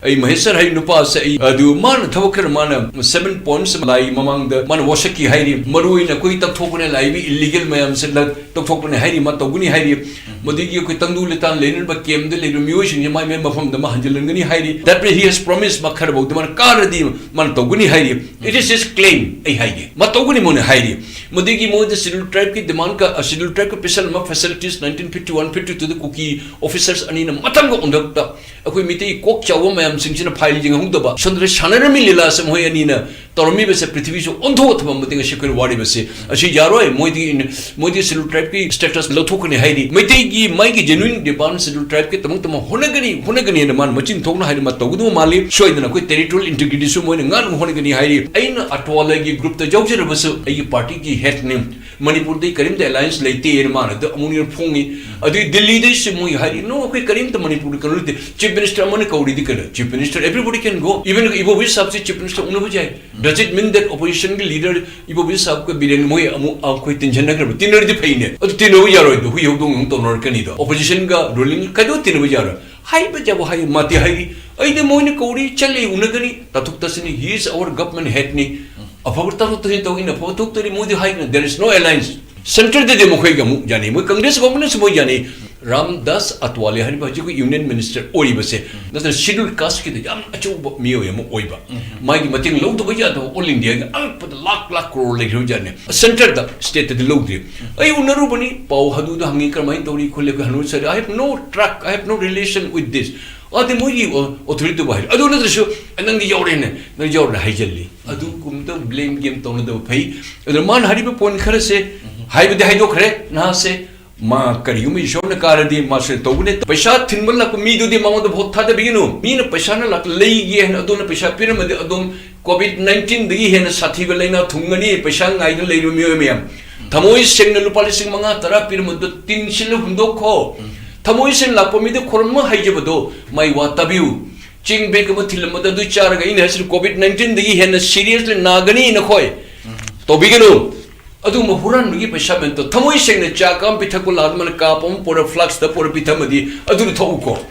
I Maheshwar hai nupa say adu man thawkar man 7 points lai mamang the man washaki hairi marui na koi tak thokune lai bi illegal mayam se lag tak thokune hairi ma toguni hairi modigi koi tangdu letan lenin ba kem de le music ni mai mem bafam da ma hanjelangani hairi that he has promised ma khara bog man kar di man toguni hairi it is his claim ai hairi ma toguni mon hairi modigi mo the scheduled tribe ki demand ka scheduled tribe ka special ma facilities 1951 52 the cookie officers ani na matangda undakta akoi mitei kok chawa mayam singchina phaili jing hung daba chandra shanarami lila sam hoy ani na tormi bese prithvi so ondho thaba muting shikun wadi bese ashi yaroi moidi scheduled tribe ki status lothokne hairi mitei gi mai gi genuine demand scheduled tribe ki tamang tamang honagani na man machin thokna hairi ma tawdu mali shoidana koi territorial integrity su moina ngan honagani hairi aina atwala gi group ta jawjara basu ai party ki head name Manipur de Karim the alliance leite ermana the ammunier fongi adi Delhi de simui hairi no koi Karim the Manipur kan chief minister amane kaudi dikala chief minister everybody can go even Ibo Wish sab se chief minister uno bajai does it mean that opposition ki leader Ibo Wish sab ko biren moi amu koi tension na kar tinner di phaine adu tino yaroi do hu yodong ng tonor kani do opposition ga ruling kado tino yara hai baja bo hai mati hai ai de moi ne kaudi chale unagani tatuk tasini he is our government head ni there is no alliance. Center de Democratic Jani, Congress government Mojani, Ram Das Atwali Haribaji Union Minister Oibase, that's a scheduled cask the young Acho Mio Oiba. My Matin Low to Vajado, all India, put the lakh crore like Rujani. Center the state of the Lodi. I Unarubani, Pau Hadu the Hangika Maintori Kulekanu said, I have no track, I have no relation with this. Or the Mogi or to the Bahir. I don't know the show, and then the Yorin, the Yor Hajali. I do come to blame game ton the pay. The man Hariba Pon Karase, High with the Hydocre, Nase, Ma Kariumi Shona Karadi, Marshal Togune, Pasha Timbala, me do the amount of hot Tata Begino, mean a Pashana like Lay and Adona Pasha Pyramid, Adon, COVID-19, the Hen Sativalena, Tungani, Pashang, I don't lay Mumium. Tamois Sengal Policing Manga, Pyramid, the Tin Shilundoko. Tamoisin la pomide korma haijabado mai watabiu ching bekama thilamada du charga in has COVID-19 digi hen seriously nagani na khoi to bigenu adu mahuran gi peshamento tamoisin na chakam pithakul adman kapom por flux da por pithamadi adu thauko